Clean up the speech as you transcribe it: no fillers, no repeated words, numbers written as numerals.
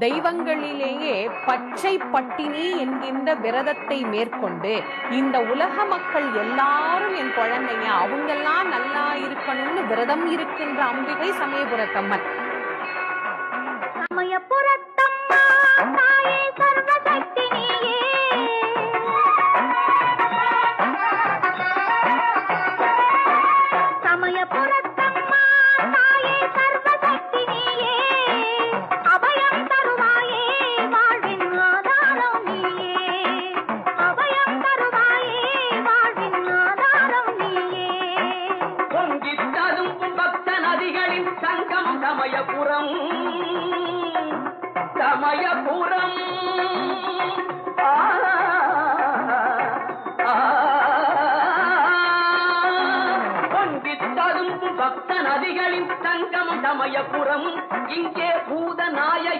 தெய்வங்களிலேயே பச்சை பட்டினி என்கின்ற விரதத்தை மேற்கொண்டு இந்த உலக மக்கள் எல்லாரும் என் குழந்தைங்க அவங்கெல்லாம் நல்லா இருக்கணும்னு விரதம் இருக்கின்ற அம்பிகை சமயபுரத்தம்மன். சமயபுரம் சமயபுரம் பொங்கித்தரும் பக்த நதிகளின் சங்கமம் சமயபுரம். இங்கே பூதநாய